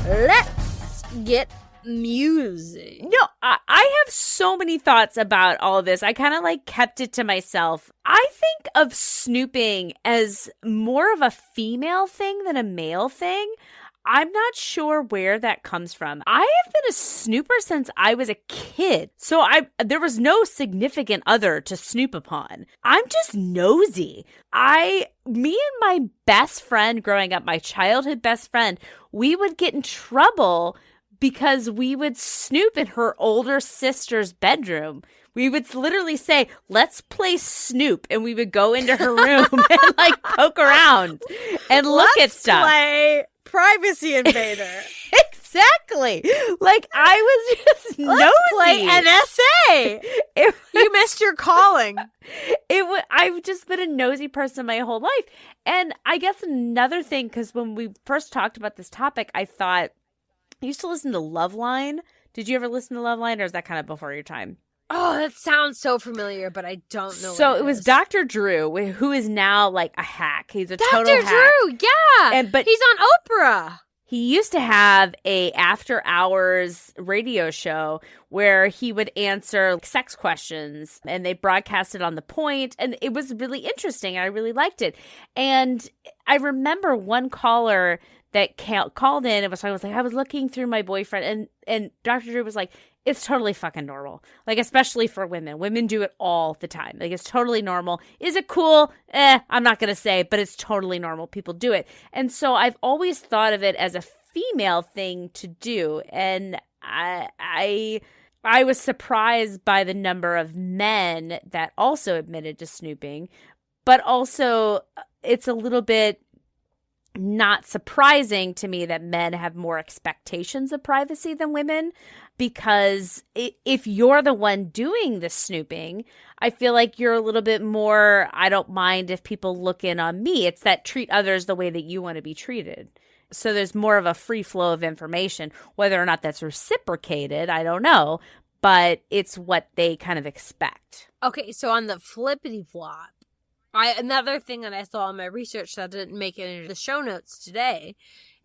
Let's get music. No, I have so many thoughts about all of this. I kind of kept it to myself. I think of snooping as more of a female thing than a male thing. I'm not sure where that comes from. I have been a snooper since I was a kid. So there was no significant other to snoop upon. I'm just nosy. Me and my best friend growing up, my childhood best friend, we would get in trouble because we would snoop in her older sister's bedroom. We would literally say, let's play Snoop. And we would go into her room and poke around and look at stuff. Play Privacy Invader. Exactly. I was just nosy. Let's play NSA. You missed your calling. I've just been a nosy person my whole life. And I guess another thing, because when we first talked about this topic, I thought, I used to listen to Loveline. Did you ever listen to Loveline, or is that kind of before your time? Oh, that sounds so familiar, but I don't know. So it was Dr. Drew, who is now a hack. He's a total hack. Dr. Drew, yeah. But he's on Oprah. He used to have a after-hours radio show where he would answer sex questions, and they broadcast it on The Point, and it was really interesting, and I really liked it. And I remember one caller that called in, I was looking through my boyfriend, and Dr. Drew was like, it's totally fucking normal. Especially for women. Women do it all the time. It's totally normal. Is it cool? I'm not going to say, but it's totally normal. People do it. And so I've always thought of it as a female thing to do. And I was surprised by the number of men that also admitted to snooping. But also, it's a little bit not surprising to me that men have more expectations of privacy than women, because if you're the one doing the snooping, I feel like you're a little bit more, I don't mind if people look in on me. It's that treat others the way that you want to be treated. So there's more of a free flow of information. Whether or not that's reciprocated, I don't know, but it's what they kind of expect. Okay, so on the flippity flop, another thing that I saw in my research that didn't make it into the show notes today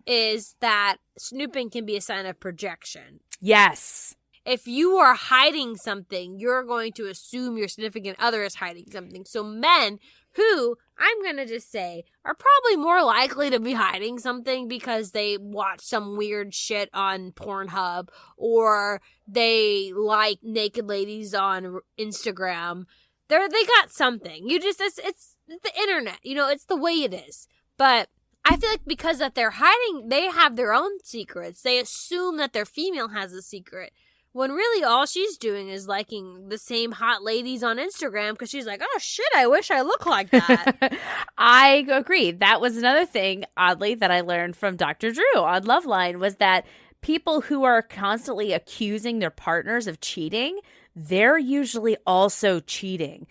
is that snooping can be a sign of projection. Yes. If you are hiding something, you're going to assume your significant other is hiding something. So men who, I'm going to just say, are probably more likely to be hiding something because they watch some weird shit on Pornhub or they like naked ladies on Instagram. They got something. It's the internet. It's the way it is. But I feel like because that they're hiding, they have their own secrets. They assume that their female has a secret. When really all she's doing is liking the same hot ladies on Instagram because she's like, oh shit, I wish I looked like that. I agree. That was another thing, oddly, that I learned from Dr. Drew on Loveline was that people who are constantly accusing their partners of cheating, they're usually also cheating.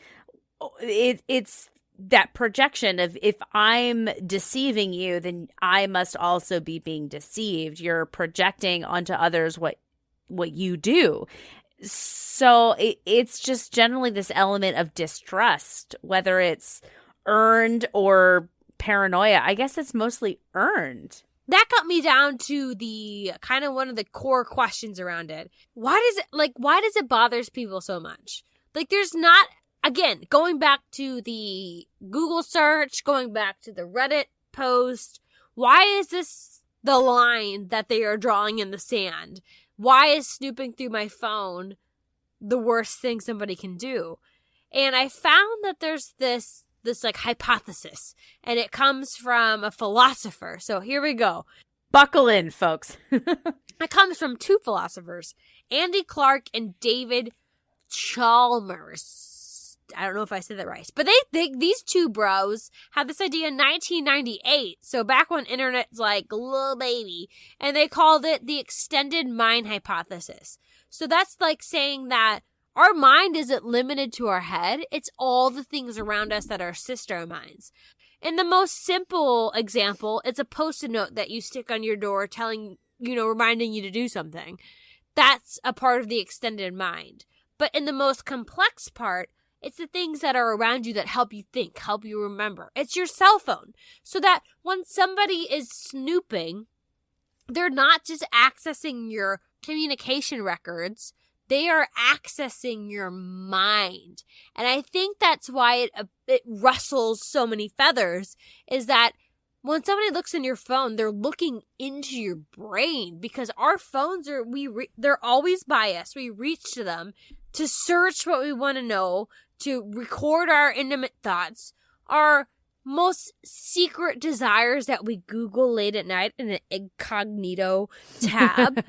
It's that projection of if I'm deceiving you, then I must also be being deceived. You're projecting onto others what you do. So it's just generally this element of distrust, whether it's earned or paranoia. I guess it's mostly earned. That got me down to the kind of one of the core questions around it. Why does it bothers people so much? Like, there's not, again, going back to the Google search, going back to the Reddit post, why is this the line that they are drawing in the sand? Why is snooping through my phone the worst thing somebody can do? And I found that there's this like hypothesis, and it comes from a philosopher. So here we go. Buckle in, folks. It comes from two philosophers, Andy Clark and David Chalmers. I don't know if I said that right, but these two bros had this idea in 1998. So back when internet's like little baby, and they called it the extended mind hypothesis. So that's like saying that our mind isn't limited to our head. It's all the things around us that are sister minds. In the most simple example, it's a Post-it note that you stick on your door reminding you to do something. That's a part of the extended mind. But in the most complex part, it's the things that are around you that help you think, help you remember. It's your cell phone. So that when somebody is snooping, they're not just accessing your communication records. They are accessing your mind. And I think that's why it rustles so many feathers, is that when somebody looks in your phone, they're looking into your brain, because our phones they're always by us. We reach to them to search what we want to know, to record our intimate thoughts, our most secret desires that we Google late at night in an incognito tab.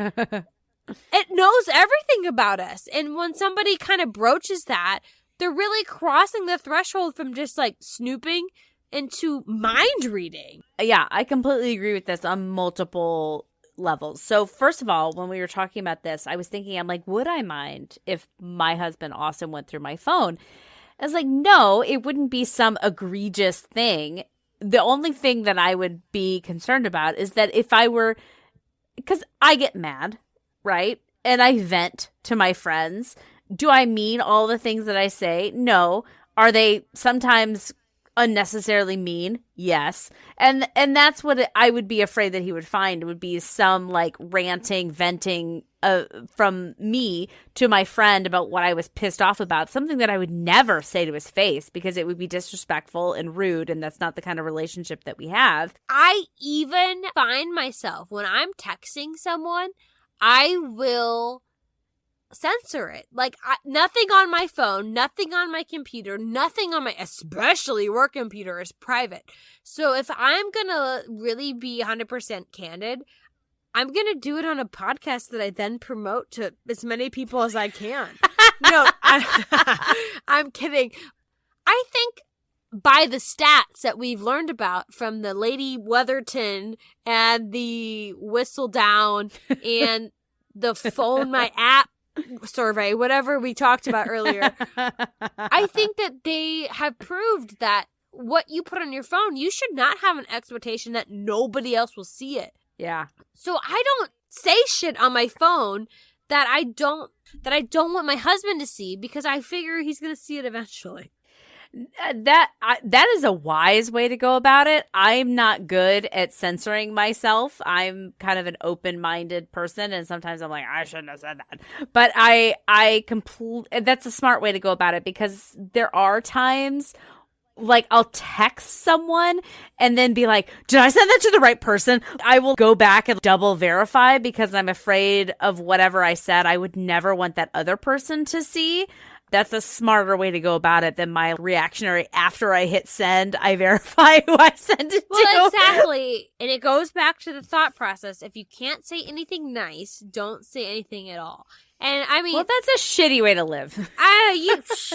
It knows everything about us. And when somebody kind of broaches that, they're really crossing the threshold from just like snooping into mind reading. Yeah, I completely agree with this on multiple levels. So first of all, when we were talking about this, I was thinking, I'm like, would I mind if my husband Austin went through my phone? I was like, no, it wouldn't be some egregious thing. The only thing that I would be concerned about is that if I were, because I get mad, right? And I vent to my friends. Do I mean all the things that I say? No. Are they sometimes unnecessarily mean? Yes. And that's what I would be afraid that he would find. It would be some like ranting, venting from me to my friend about what I was pissed off about, something that I would never say to his face because it would be disrespectful and rude, and that's not the kind of relationship that we have. I even find myself, when I'm texting someone, I will censor it. Like, nothing on my phone, nothing on my computer, nothing on my, especially work computer, is private. So if I'm gonna really be 100% candid, I'm gonna do it on a podcast that I then promote to as many people as I can. No, I'm kidding. I think by the stats that we've learned about from the Lady Weatherton and the Whistle Down and the Phone My App survey, whatever we talked about earlier, I think that they have proved that what you put on your phone, you should not have an expectation that nobody else will see it. Yeah. So I don't say shit on my phone that I don't want my husband to see, because I figure he's going to see it eventually. That is a wise way to go about it. I'm not good at censoring myself. I'm kind of an open-minded person, and sometimes I'm like, I shouldn't have said that. But that's a smart way to go about it, because there are times Like, I'll text someone and then be like, did I send that to the right person? I will go back and double verify because I'm afraid of whatever I said. I would never want that other person to see. That's a smarter way to go about it than my reactionary after I hit send, I verify who I sent it to. Well, exactly. And it goes back to the thought process. If you can't say anything nice, don't say anything at all. And I mean, well, that's a shitty way to live.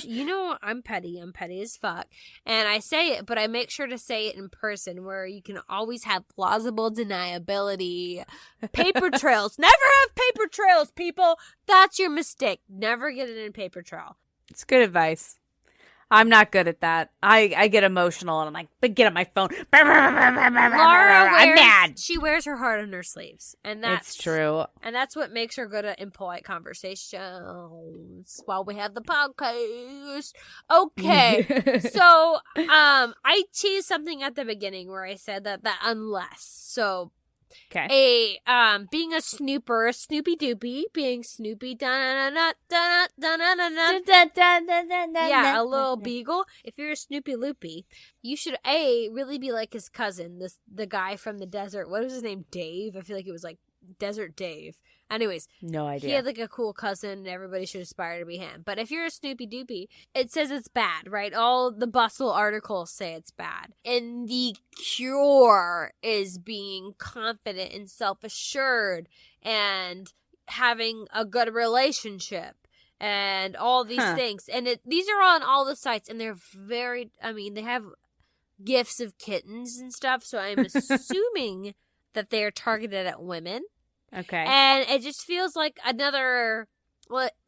You know, I'm petty. I'm petty as fuck. And I say it, but I make sure to say it in person where you can always have plausible deniability. Paper trails. Never have paper trails, people. That's your mistake. Never get it in paper trail. It's good advice. I'm not good at that. I get emotional and I'm like, but get on my phone. I'm mad. She wears her heart on her sleeves. And that's It's true. And that's what makes her good at impolite conversations while we have the podcast. Okay. So, I teased something at the beginning where I said that unless. So, okay. Being a snooper, a Snoopy Doopy, being Snoopy, yeah, a little beagle. If you're a Snoopy Loopy, you should really be like his cousin, the guy from the desert. What was his name? Dave. I feel like it was like Desert Dave. Anyways, no idea. He had like a cool cousin, and everybody should aspire to be him. But if you're a Snoopy Doopy, it says it's bad, right? All the Bustle articles say it's bad. And the cure is being confident and self-assured and having a good relationship and all these things. And these are on all the sites, and they're they have gifs of kittens and stuff, so I'm assuming that they are targeted at women. Okay. And it just feels like another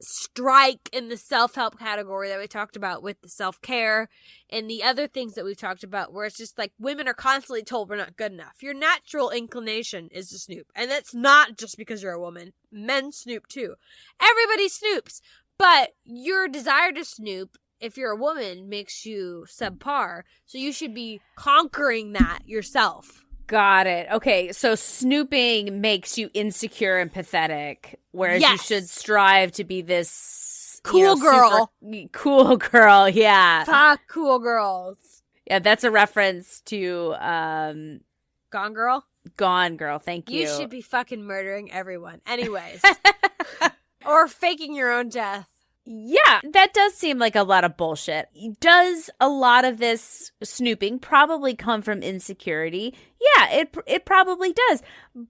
strike in the self-help category that we talked about with the self-care and the other things that we've talked about, where it's just like women are constantly told we're not good enough. Your natural inclination is to snoop. And that's not just because you're a woman. Men snoop too. Everybody snoops. But your desire to snoop, if you're a woman, makes you subpar. So you should be conquering that yourself. Got it. Okay, so snooping makes you insecure and pathetic, whereas you should strive to be this cool girl. Cool girl, yeah. Fuck cool girls. Yeah, that's a reference to Gone Girl? Gone Girl, thank you. You should be fucking murdering everyone. Anyways. Or faking your own death. Yeah, that does seem like a lot of bullshit. Does a lot of this snooping probably come from insecurity? Yeah, it probably does.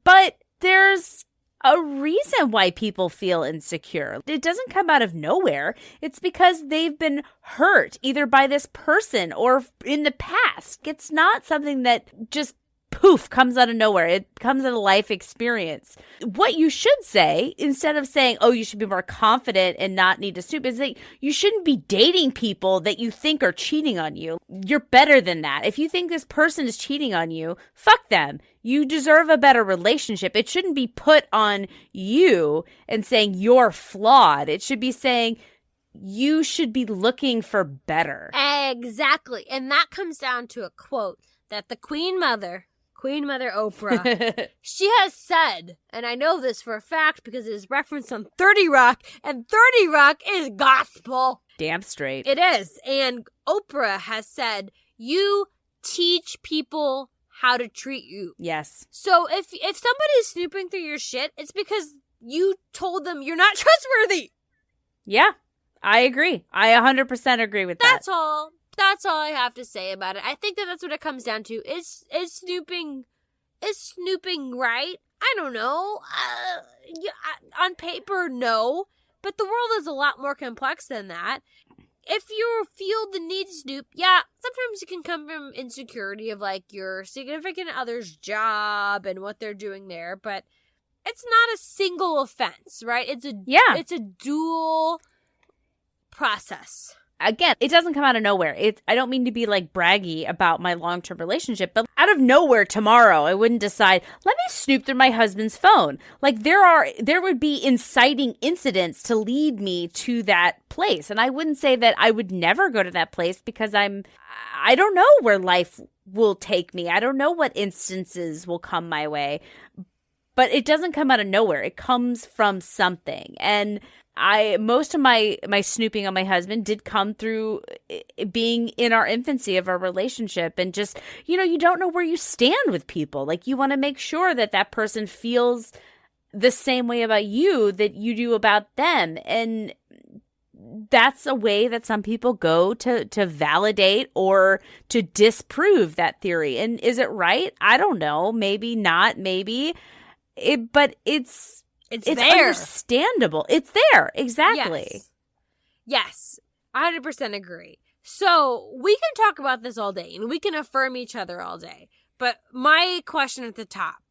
But there's a reason why people feel insecure. It doesn't come out of nowhere. It's because they've been hurt either by this person or in the past. It's not something that just poof comes out of nowhere. It comes out of life experience. What you should say, instead of saying, oh, you should be more confident and not need to snoop, is that you shouldn't be dating people that you think are cheating on you. You're better than that. If you think this person is cheating on you, fuck them. You deserve a better relationship. It shouldn't be put on you and saying you're flawed. It should be saying you should be looking for better. Exactly. And that comes down to a quote that the Queen Mother Oprah, she has said, and I know this for a fact because it is referenced on 30 Rock, and 30 Rock is gospel. Damn straight. It is. And Oprah has said, you teach people how to treat you. Yes. So if somebody is snooping through your shit, it's because you told them you're not trustworthy. Yeah, I agree. I 100% agree with that. That's all. That's all I have to say about it. I think that's what it comes down to. Is snooping right? I don't know. On paper, no. But the world is a lot more complex than that. If you feel the need to snoop, yeah, sometimes it can come from insecurity of like your significant other's job and what they're doing there. But it's not a single offense, right? It's a dual process. Again, it doesn't come out of nowhere. I don't mean to be like braggy about my long-term relationship, but out of nowhere tomorrow, I wouldn't decide, let me snoop through my husband's phone. Like there would be inciting incidents to lead me to that place. And I wouldn't say that I would never go to that place because I don't know where life will take me. I don't know what instances will come my way. But it doesn't come out of nowhere. It comes from something. And most of my snooping on my husband did come through being in our infancy of our relationship, and just, you don't know where you stand with people. Like, you want to make sure that that person feels the same way about you that you do about them. And that's a way that some people go to validate or to disprove that theory. And is it right? I don't know. Maybe not. Maybe. But it's there. Understandable. It's there. Exactly. Yes. 100% agree. So we can talk about this all day and we can affirm each other all day. But my question at the top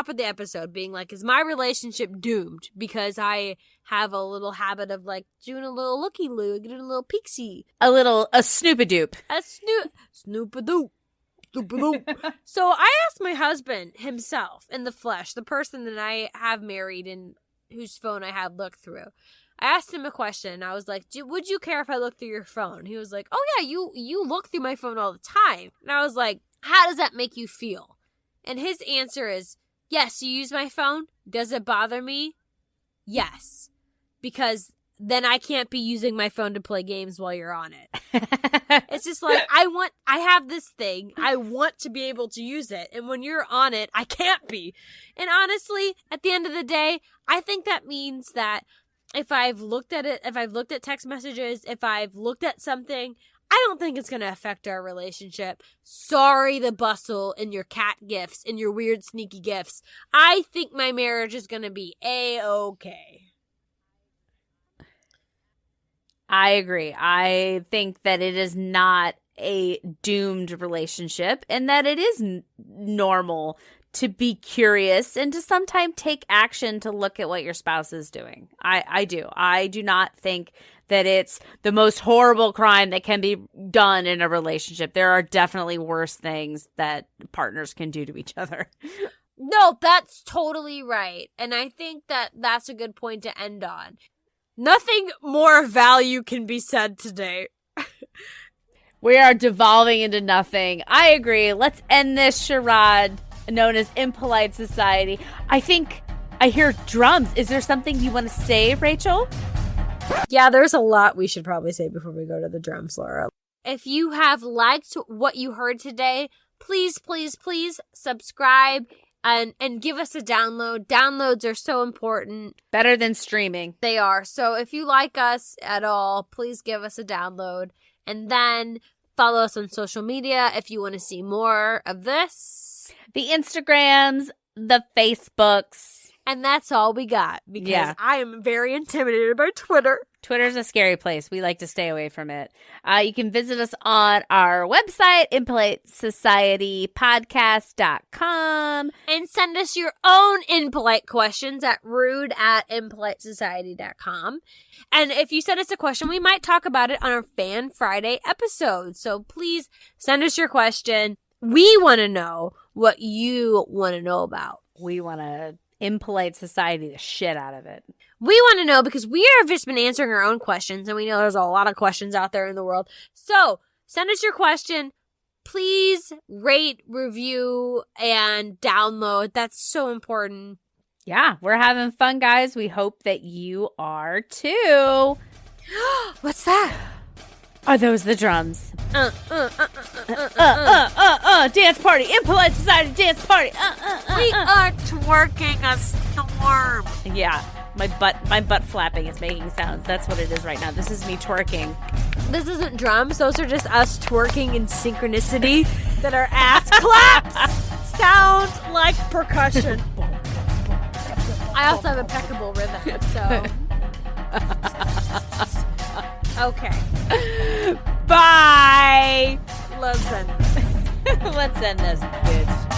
of the episode being like, is my relationship doomed because I have a little habit of like doing a little looky-loo, getting a little peeksy. A snoopadoop. Snoopadoop. So I asked my husband himself in the flesh, the person that I have married and whose phone I have looked through. I asked him a question. I was like, would you care if I looked through your phone? He was like, oh yeah, you look through my phone all the time. And I was like, how does that make you feel? And his answer is, yes, you use my phone. Does it bother me? Yes. Because then I can't be using my phone to play games while you're on it. It's just like, I have this thing. I want to be able to use it. And when you're on it, I can't be. And honestly, at the end of the day, I think that means that if I've looked at it, if I've looked at text messages, if I've looked at something, I don't think it's going to affect our relationship. Sorry, the bustle and your cat gifts and your weird sneaky gifts. I think my marriage is going to be A-okay. I agree. I think that it is not a doomed relationship and that it is normal to be curious and to sometimes take action to look at what your spouse is doing. I do. I do not think that it's the most horrible crime that can be done in a relationship. There are definitely worse things that partners can do to each other. No, that's totally right. And I think that that's a good point to end on. Nothing more value can be said today. We are devolving into nothing. I agree. Let's end this charade known as Impolite Society. I think I hear drums. Is there something you want to say, Rachel? Yeah, there's a lot we should probably say before we go to the drums, Laura. If you have liked what you heard today, please, please, please subscribe and give us a download. Downloads are so important. Better than streaming. They are. So if you like us at all, please give us a download. And then follow us on social media if you want to see more of this. The Instagrams, the Facebooks. And that's all we got because I am very intimidated by Twitter. Twitter's a scary place. We like to stay away from it. You can visit us on our website, impolitesocietypodcast.com. And send us your own impolite questions at rude@impolitesociety.com. And if you send us a question, we might talk about it on our Fan Friday episode. So please send us your question. We want to know what you want to know about. We want to impolite society the shit out of it. We want to know because we have just been answering our own questions, and we know there's a lot of questions out there in the world. So send us your question. Please rate, review, and download. That's so important. Yeah, we're having fun, guys. We hope that you are too. What's that? Are those the drums? Dance party, impolite society dance party. We are twerking a storm. Yeah, my butt flapping is making sounds. That's what it is right now. This is me twerking. This isn't drums. Those are just us twerking in synchronicity that our ass claps sound like percussion. I also have impeccable rhythm, so... Okay. Bye. Let's end this, bitch.